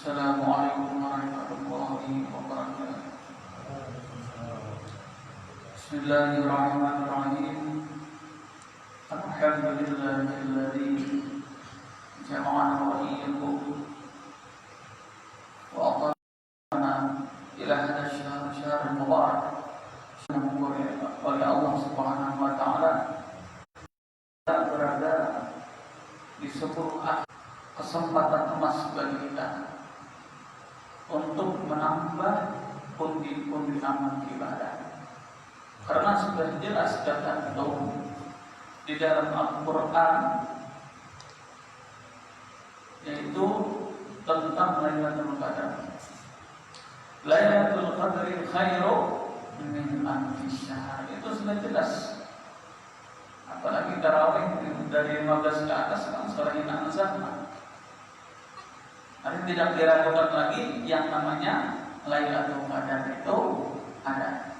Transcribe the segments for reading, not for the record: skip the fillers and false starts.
Assalamualaikum warahmatullahi wabarakatuh. Bismillahirrahmanirrahim. Alhamdulillahilladzi jama'ana wa iyyakum wa aqamana ila hadha syahr mubarak. Oleh Allah Subhanahu wa taala kita berada di 10 kesempatan emas bagi kita untuk menambah pundi-pundi amal ibadah. Karena sudah jelas tertentu di dalam Al-Quran, yaitu tentang Lailatul Qadar. Lailatul Qadri khairu min alfi syahr. Itu sudah jelas. Apalagi tarawih dari 15 ke atas kan sering sama. Artinya tidak diragukan lagi yang namanya Lailatul Qadar itu ada.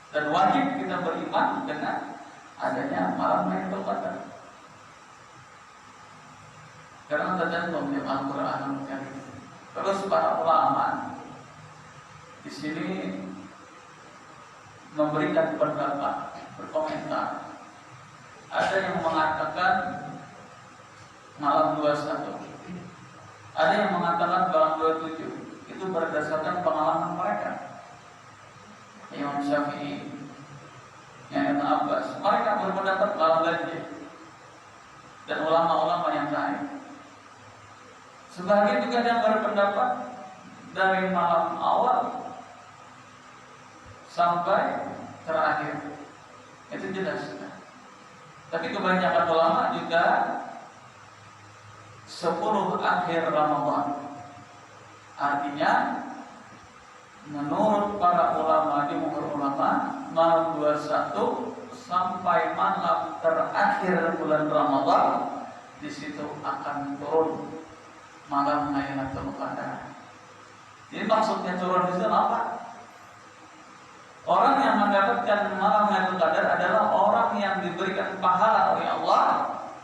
Dan wajib kita beriman dengan adanya malam Lailatul Qadar. Karena tercantum di Al-Qur'an Karim. Terus para ulama di sini memberikan pendapat, berkomentar. Ada yang mengatakan malam 21. Ada yang mengatakan malam 27. Itu berdasarkan pengalaman mereka. Imam Syafi'i, Ibn Abbas, mereka berpendapat malam ganjil. Dan ulama-ulama yang lain. Sebagian juga yang berpendapat dari malam awal sampai terakhir. Itu jelas. Tapi kebanyakan ulama juga 10 akhir Ramadan. Artinya menurut para ulama, jumhur ulama, malam 21 sampai malam terakhir bulan Ramadan, di situ akan turun malam Lailatul Qadar. Jadi maksudnya turun di situ apa? Orang yang mendapatkan malam Lailatul Qadar adalah orang yang diberikan pahala oleh Allah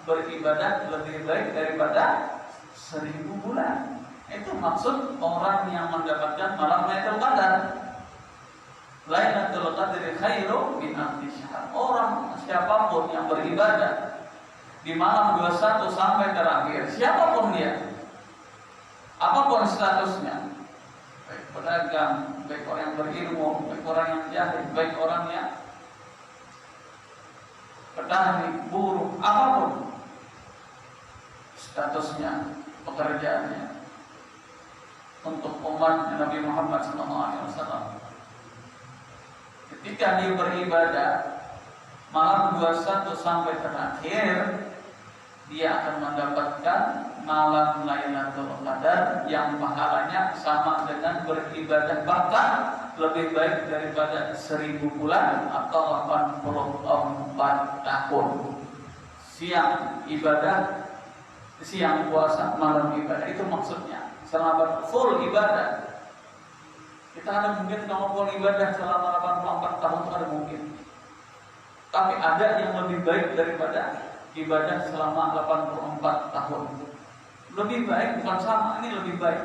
beribadah lebih baik daripada 1000 bulan. Itu maksud orang yang mendapatkan malam Lailatul Qadar. Lailatul Qadri khairu min alfi syahr. Orang siapapun yang beribadah di malam 21 sampai terakhir, siapapun dia, apapun statusnya, baik pedagang, baik orang yang berilmu, baik orang yang jahil, baik orang yang petani, buruh, apapun statusnya, pekerjaannya, untuk umat Nabi Muhammad SAW, ketika dia beribadah malam 21 sampai terakhir, dia akan mendapatkan malam Lailatul Qadar yang pahalanya sama dengan beribadah, bahkan lebih baik daripada 1000 bulan atau 84 tahun. Siang ibadah, siang puasa, malam ibadah, itu maksudnya. Selama full ibadah. Kita ada mungkin kalau full ibadah selama 84 tahun itu ada mungkin. Tapi ada yang lebih baik daripada ibadah selama 84 tahun. Lebih baik, bukan sama, ini lebih baik.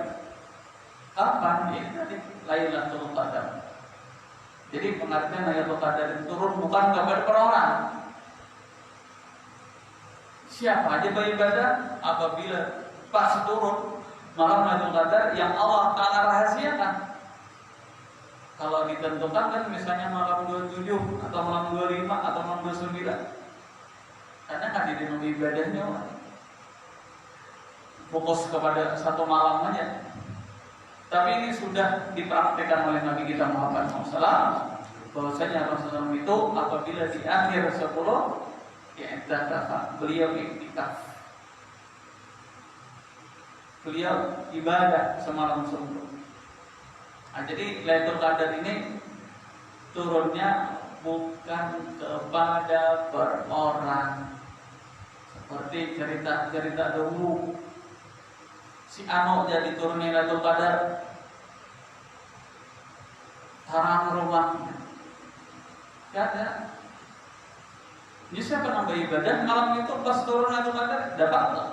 Kapan? Ini tadi Lailatul Qadar. Jadi pengertian Lailatul Qadar itu turun bukan kepada orang. Siapa aja beribadah apabila pas turun malam Lailatul Qadar yang Allah Ta'ala rahasiakan. Kalau ditentukan kan misalnya malam 27 atau malam 25 atau malam 29. Karena kan di dalam ibadahnya fokus kepada satu malam aja. Tapi ini sudah dipraktikkan oleh Nabi kita Muhammad SAW, bahwasanya Rasulullah itu apabila di akhir 10 beliau iktikaf. Beliau ibadah semalam sebelum. Nah, jadi Lailatul Qadar ini turunnya bukan kepada per orang. Seperti cerita-cerita dulu, si Ano jadi turunnya Lailatul Qadar, tarang rumahnya. Gak ada. Jadi siapa nambah ibadah malam itu pas turun Lailatul Qadar dapat tak?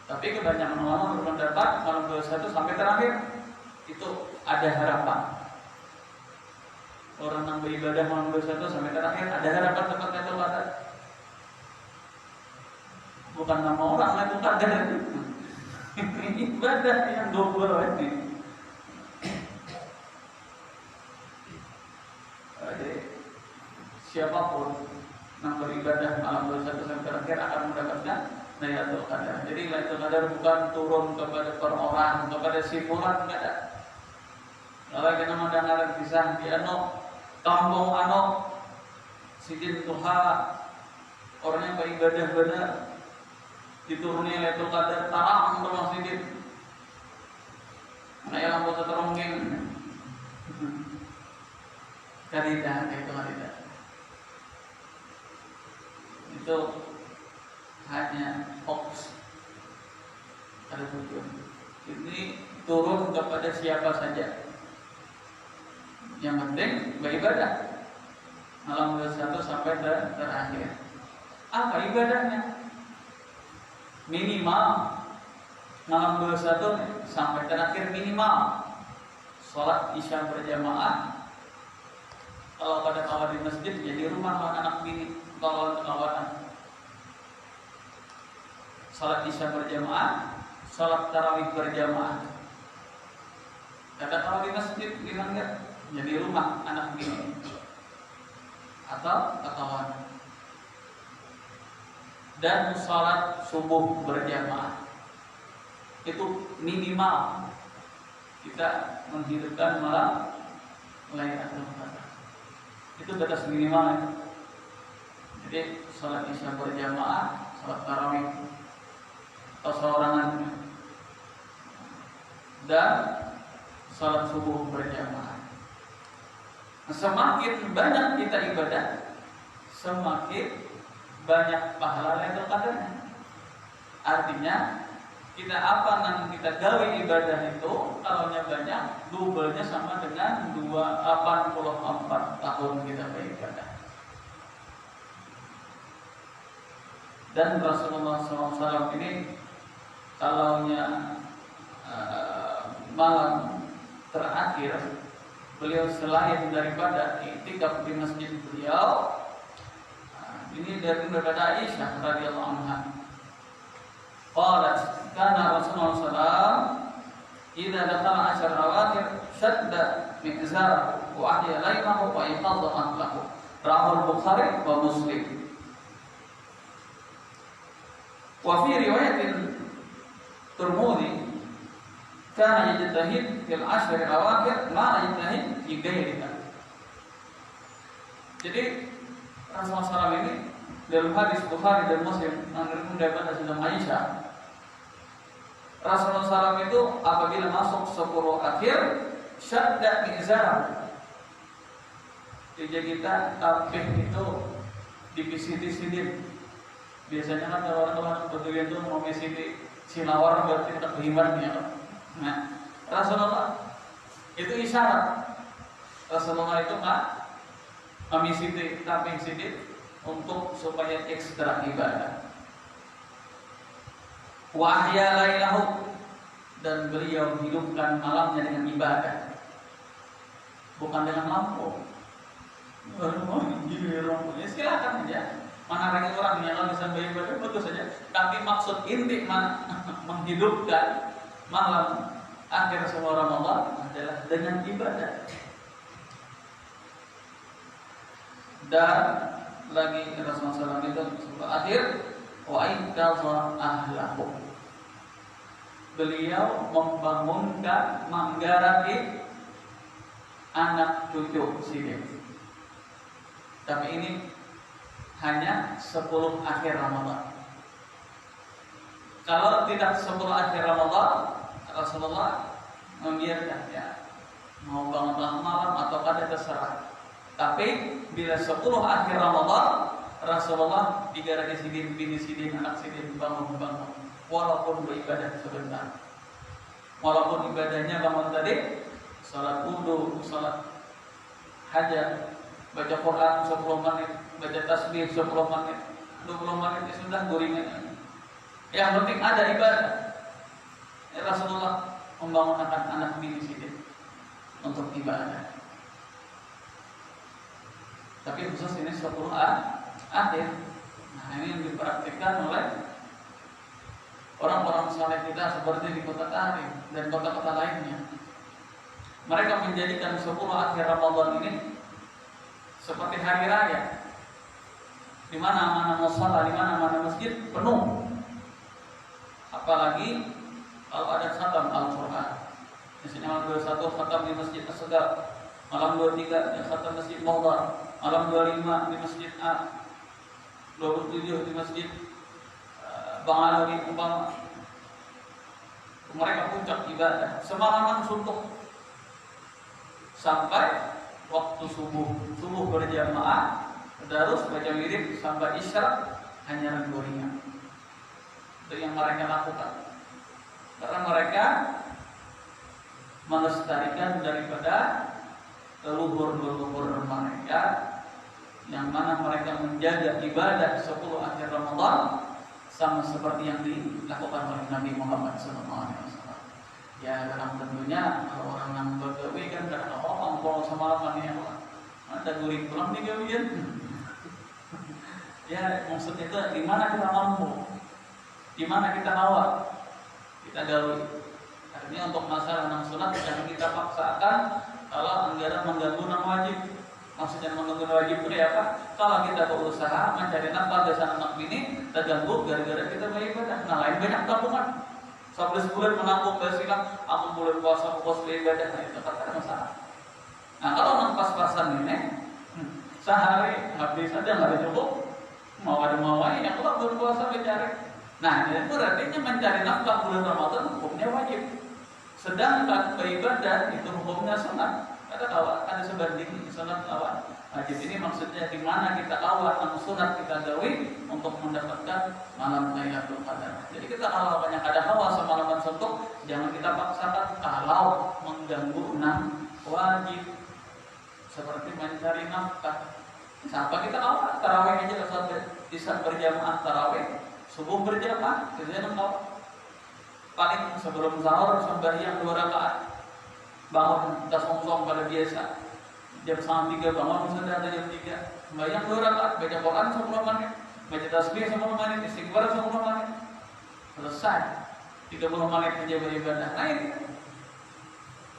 Tapi kebanyakan ulama berpendapat malam 21 sampai terakhir itu ada harapan. Orang yang beribadah malam 21 sampai terakhir ada harapan dapat Lailatul Qadar. Bukan nama orang Lailatul Qadar. Ini ibadah yang double ini. Jadi siapapun yang beribadah malam 21 sampai terakhir akan mendapatkan Lailatul Qadar. Jadi Lailatul Qadar bukan turun kepada per orang, kepada si fulan, enggak ada. Kalau kita mendengar kisah di kampung sidin tuha orang yang beribadah benar dituruni Lailatul Qadar tarang terus sidin. Nah, yang lampu terongeng. Karida itu karida. Itu hanya hoax, ada tujuan. Ini turun kepada siapa saja. Yang penting beribadah malam 21 sampai terakhir. Apa ibadahnya? Minimal malam 21 sampai terakhir minimal sholat isya berjamaah. Kalau pada kawan di masjid jadi rumah anak bini kawan-kawanan. Salat isya berjamaah, salat tarawih berjamaah. Kata kalau di masjid bilang enggak, jadi rumah anak bini atau kawan. Dan salat subuh berjamaah itu minimal kita menghidupkan malam Lailatul Qadar. Itu batas minimal ya. Jadi salat isya berjamaah, salat tarawih atau seorangan dan salat subuh berjamaah. Semakin banyak kita ibadah, semakin banyak pahala Lailatul Qadarnya. Artinya kita apa yang kita gawe ibadah itu kalaunya banyak, doublenya sama dengan 84 tahun kita beribadah. Dan Rasulullah SAW ini kalaunya malam terakhir beliau selain daripada i'tikaf di masjid beliau, ini daripada Aisyah radhiyallahu anha. Qalat kana Rasulullah SAW idza dakhala 'ashar awakhir shadda mi'zar wa ahya laylahu wa iqadha aqlahu. Rawahu Bukhari wa Muslim. Wa fi riwayatin Tirmidzi kana yajtahid fil 'ashar awakhir ma yajtahid fi ghairiha. Jadi Rasulullah SAW ini dalam hadis Bukhari dan Muslim yang mendapat dari Aisyah, Rasulullah SAW itu apabila masuk 10 akhir syadda mizar. Jadi kita tapih itu dipisit-pisit. Biasanya kan kalau orang-orang berdiri itu mau pisiti silawar berarti tak beriman ya. Nah, Rasulullah itu isyarat. Rasulullah itu memisiti tapih sidit untuk supaya ekstra ibadah. Wa ahya lailahu, dan beliau hidupkan malamnya dengan ibadah, bukan dengan lampu. Ya silakan aja. Mana lagi orang yang bisa beribadah bagus saja. Tapi maksud inti menghidupkan malam akhir semua Ramadan adalah dengan ibadah. Dan lagi Rasulullah SAW itu akhir wa aitaza ahlahu. Beliau membangunkan, menggaraki anak cucu sidin. Tapi ini hanya 10 akhir Ramadan. Kalau tidak 10 akhir Ramadan, Rasulullah membiarkan ya, mau bangun tengah malam atau kada terserah. Tapi bila 10 akhir Ramadan, Rasulullah digaraki sidin, bini sidin, anak sidin bangun, walaupun beribadah sebentar. Walaupun ibadahnya bangun tadi, salat wudu, salat hajat, baca Quran 10 menit, baca tasbih 10 menit, 20 menit sudah goringan. Yang penting ada ibadah. Rasulullah membangun anak di sini untuk ibadah. Tapi khusus ini 10 akhir. Nah, ini yang dipraktikkan oleh orang-orang saleh kita seperti di kota Tarim dan kota-kota lainnya. Mereka menjadikan 10 akhir Ramadan ini seperti hari raya, di mana musala, di mana masjid penuh. Apalagi kalau ada khatam Al-Quran. Misalnya malam 21 khatam di Masjid As-Segaf, malam 23 di khatam Masjid Maudar, malam 25 di Masjid A, 27 di Masjid Bangalawi umpama. Mereka puncak ibadah semalaman suntuk sampai waktu subuh berjamaah, tadarus baca wirid sampai isya hanya ringan. Itu yang mereka lakukan karena mereka melestarikan daripada leluhur mereka, yang mana mereka menjaga ibadah 10 akhir Ramadan sama seperti yang dilakukan oleh Nabi Muhammad SAW. Ya, dalam tentunya kalau orang yang bergawe kan kadang orang kalau semalaman ya ada guring pulang nih gawian. Ya, maksudnya itu di mana kita mampu, di mana kita awal, kita gawe. Artinya untuk masalah 6 sunat jangan kita paksakan kalau anggaran mengganggu 6 wajib. Maksudnya mengganggu wajib itu ya apa? Kalau kita berusaha mencari nafkah dari anak ini terganggu gara-gara kita beribadah. Nah, lain banyak tabungan. Sampai sebulan menanggung bersilang, aku boleh puasa, puas beribadah, nah itu kata masalah. Nah, kalau nang pas-pasan ini, sehari habis aja nggak ada cukup, mau yang kalau berpuasa mencari. Nah, itu artinya mencari nafkah bulan Ramadan hukumnya wajib. Sedangkan beribadah itu hukumnya sunat. Ada sebanding sunat lawan wajib. Ini maksudnya di mana kita awal sunat kita gawe untuk mendapatkan malam Lailatul Qadar. Jadi kita kalau banyak ada hawa semalaman suntuk, jangan kita paksakan kalau mengganggu 6 wajib seperti mencari nafkah. Sampai kita awal tarawih aja sampai bisa berjamaah tarawih, subuh berjamaah, kerjanya paling sebelum sahur sembahyang 2 rakaat. Bangun kita song-song pada biasa jam 2:30 bangun misalnya ada jam 3 sembahyang 2 rakaat, baca Quran 10 menit, baca tasbih 10 menit, istighfar 10 menit, selesai 30 menit aja beribadah. Nah ini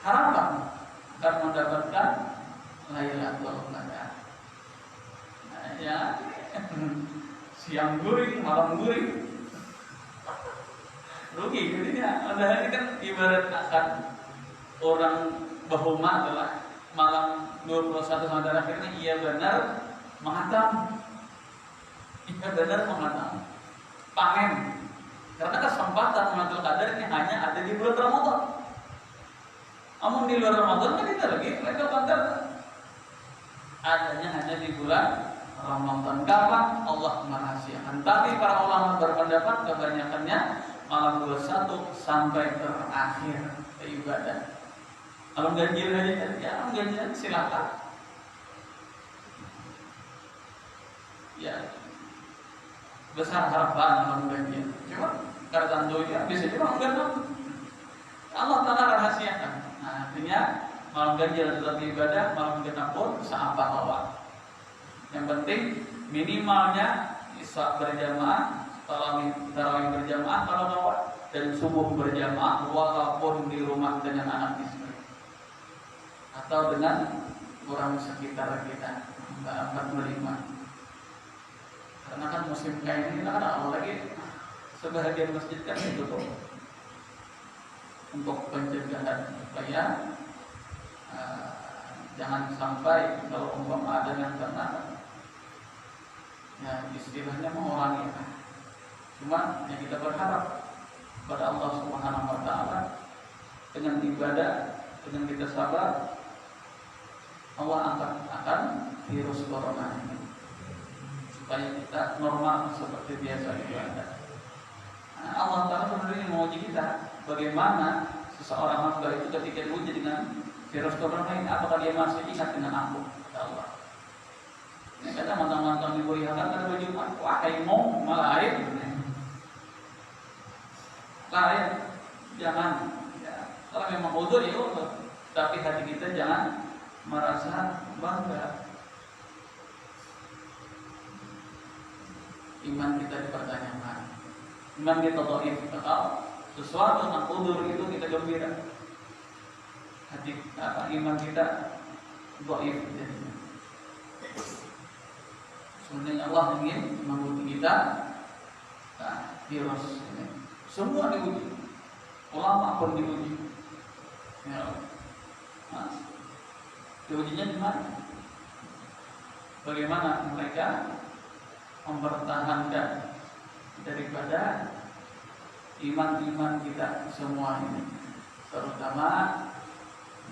harapan akan mendapatkan Lailatul Qadar. Nah ya siang guring, malam guring, rugi jadinya. Padahal ini kan ibarat akan orang bahuma adalah malam 21 sampai akhirnya ia benar menghatam, panen. Karena kesempatan Lailatul Qadar ini hanya ada di bulan Ramadan. Namun di luar Ramadan kan kita lagi Lailatul Qadar adanya hanya di bulan Ramadan. Kapan Allah merahasiakan? Tapi para ulama berpendapat kebanyakannya malam 21 sampai terakhir ibadah. Kalau ganjil aja, ya ganjil silakan. Ya besar harapan malam ganjil. Cuma karena tentunya bisa juga enggak. Allah Taala rahasiakan. Nah, artinya malam ganjil adalah ibadah, malam genap pun seapa awal. Yang penting minimalnya isya berjamaah, tarawih berjamaah kalau awal, dan subuh berjamaah walaupun di rumah dengan anak istri atau dengan orang sekitar kita, Mbak 45. Karena kan musim kayak ini kan awal lagi sebahagian masjid kan ditutup untuk pencegahan supaya jangan sampai kalau umpama ada yang kena, ya istilahnya mengurangi. Cuma yang kita berharap pada Allah Subhanahu Wa Taala dengan ibadah, dengan kita sabar, Allah akan virus corona ini supaya kita normal seperti biasa ibadah. Nah, Allah Taala sebenarnya menguji kita bagaimana seseorang hamba itu ketika diuji dengan virus corona ini, apakah dia masih ingat dengan aku, kata Allah. Ini kata mantan-mantan diberi hakan kan baju wah kayak mau malah air. lain jangan ya, kalau memang udzur ya udzur, tapi hati kita jangan merasa bangga. Iman kita dipertanyakan, iman kita dhaif. Kalau sesuatu yang udzur itu kita gembira, hati iman kita dhaif. Sebenarnya Allah ingin menguji kita. Virus ini semua diuji, ulama pun diuji. Ya. Diujinya gimana? Bagaimana mereka mempertahankan daripada iman-iman kita semua ini, terutama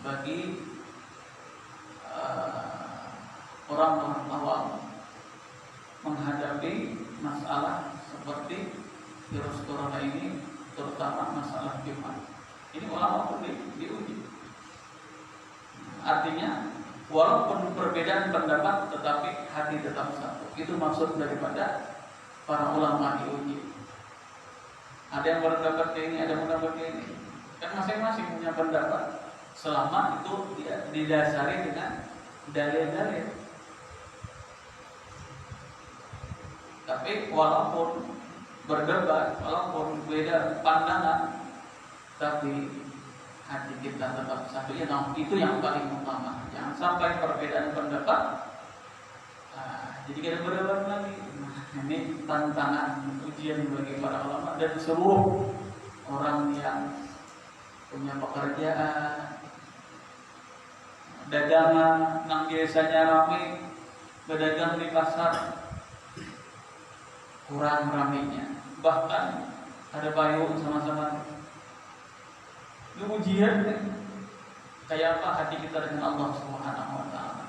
bagi orang-orang awam menghadapi masalah seperti virus corona ini, terutama masalah iman. Ini ulama pun diuji. Artinya walaupun perbedaan pendapat, tetapi hati tetap satu. Itu maksud daripada para ulama diuji. Ada yang berpendapat kayak ini, ada yang berpendapat kayak ini. Kan masing-masing punya pendapat, selama itu didasari dengan dalil-dalil. Tapi walaupun berdebat, walaupun beda pandangan, tapi hati kita tetap satu. Ya, itu yang paling utama. Jangan sampai perbedaan pendapat jadi kita berdebat lagi. Ini tantangan, ujian bagi para ulama dan seluruh orang yang punya pekerjaan, dagangan yang biasanya ramai, berdagang di pasar kurang ramainya, bahkan ada payung sama-sama. Ini ujian kayak apa hati kita dengan Allah Subhanahu wa taala.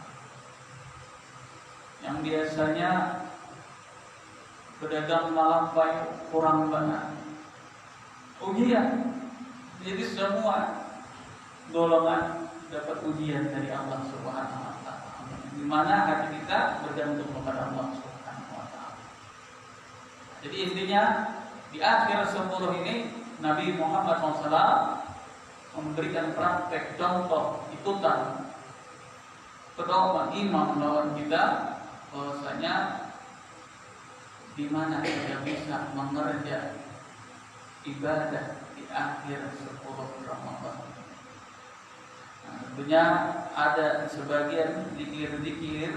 Yang biasanya berdagang malam payung kurang banget. Ujian. Jadi semua golongan dapat ujian dari Allah Subhanahu wa taala. Di mana hati kita bergantung kepada Allah Subhanahu wa taala. Jadi intinya di akhir 10 ini Nabi Muhammad SAW memberikan praktek contoh ikutan pedoman imam lawan kita, bahwasanya di mana kita bisa mengerja ibadah di akhir 10 Ramadan. Tentunya ada sebagian zikir-zikir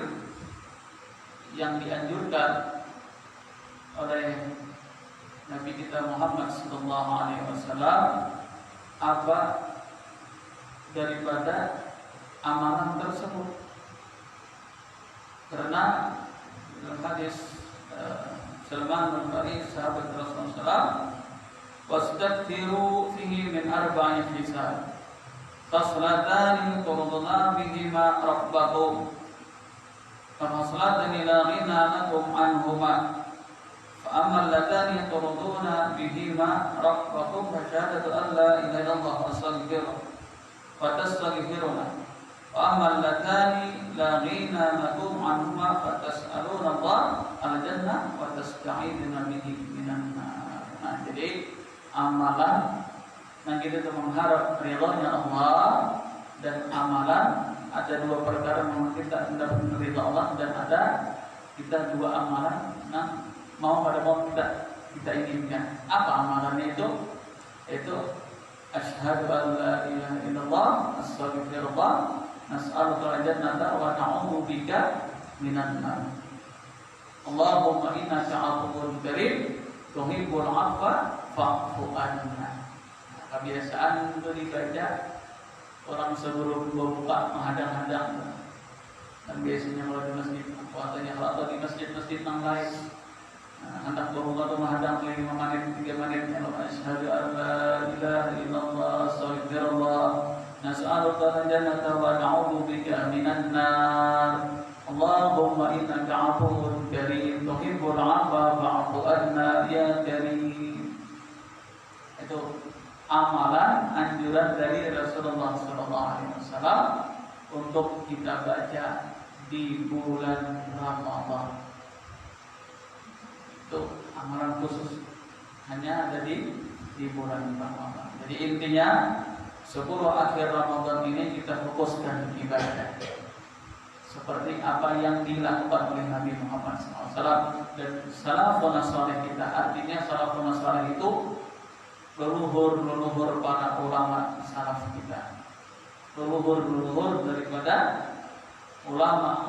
yang dianjurkan oleh Nabi kita Muhammad sallallahu alaihi wasallam, apa daripada amalan tersebut. Karena dalam hadis Salman bin Faris sahabat Rasulullah, "Wastaghfiru fihi min arba'in hisab. Faslatani turduna bihima rabbakum. Faslatani la ghina lakum anhuma. Fa amma alladhani turduna bihima rabbakum fasyahadatu an la ilaha illallah wa tastaghfiruna. Wa amma alladhani la ghina lakum anhuma fatas'aluna Allah al-jannah wa tasta'iduna bihi minan nar." Nah, jadi amalan yang kita mengharap ridhonya Allah, dan amalan ada dua perkara yang kita hendak ridha Allah, dan ada kita dua amalan mau kita inginkan. Apa amalannya itu? Itu asyhadu an la ilaha illallah, astaghfirullah, nas'aluka al-jannata wa na'udzu bika minan nar. Allahumma innaka 'afuwwun karim tuhibbul 'afwa fa'fu anna. Kebiasaan itu dibaca orang sebelum berbuka menghadang-hadang, dan biasanya kalau di masjid puasanya atau di masjid-masjid yang lain hendak berbuka itu menghadang 5 menit 3 menit. Asyhadu an la ilaha illallah, astaghfirullah, nas'aluka al-jannata wa na'udzu bika minan nar. Allahumma innaka 'afuwwun karim tuhibbul 'afwa fa'fu anna ya karim. Itu amalan anjuran dari Rasulullah SAW untuk kita baca di bulan Ramadan. Itu amalan khusus, hanya ada di di bulan Ramadan. Jadi intinya 10 akhir Ramadan ini kita fokuskan ibadah seperti apa yang dilakukan oleh Nabi Muhammad SAW dan salafun salih kita. Artinya salafun salih itu leluhur para ulama salaf kita, leluhur daripada ulama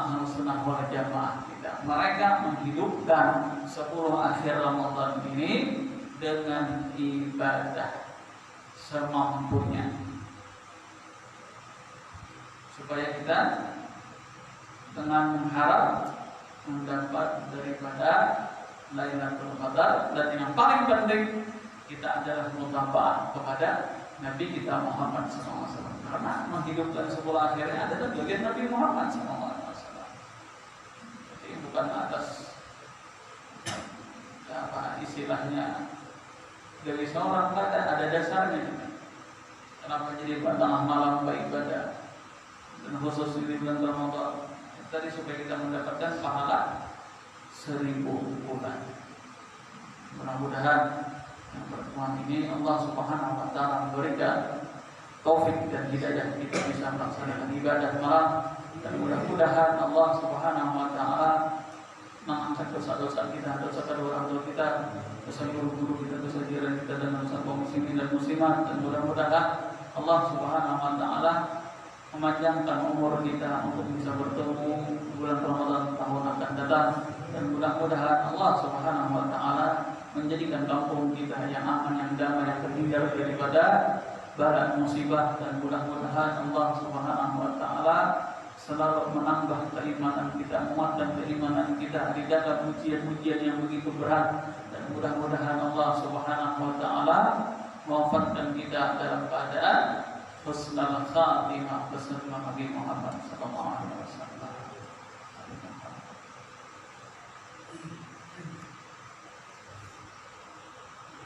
Ahlus Sunnah wal Jamaah kita. Mereka menghidupkan 10 akhir Ramadan ini dengan ibadah semampunya, supaya kita dengan mengharap mendapat daripada Lailatul Qadar. Dan yang paling penting kita adalah mutaba'ah kepada Nabi kita Muhammad SAW, karena menghidupkan 10 akhirnya adalah bagian Nabi Muhammad SAW. Jadi bukan atas apa istilahnya dari seorang ada dasarnya. Kenapa jadi tengah malam beribadah dan khusus di bulan Ramadan tadi, supaya kita mendapatkan pahala 1000 bulan. Mudah-mudahan yang pertemuan ini Allah Subhanahu wa taala memberikan taufik dan hidayah kita bisa melaksanakan ibadah malam, dan mudah-mudahan Allah Subhanahu wa taala mengangkat dosa-dosa kita, dosa kedua orang tua kita, dosa guru-guru kita, dosa jiran kita, dan dosa kaum muslimin dan muslimat. Dan mudah-mudahan Allah Subhanahu wa taala memanjangkan umur kita untuk bisa bertemu bulan Ramadan tahun akan datang. Dan mudah-mudahan Allah Subhanahu wa taala menjadikan kampung kita yang aman, yang damai, yang terhindar daripada bala musibah. Dan mudah-mudahan Allah Subhanahu wa taala selalu menambah keimanan kita, menguatkan keimanan kita di dalam ujian-ujian yang begitu berat. Dan mudah-mudahan Allah Subhanahu wa taala mewafatkan kita dalam keadaan husnul khatimah bersama Nabi Muhammad sallallahu alaihi wasallam.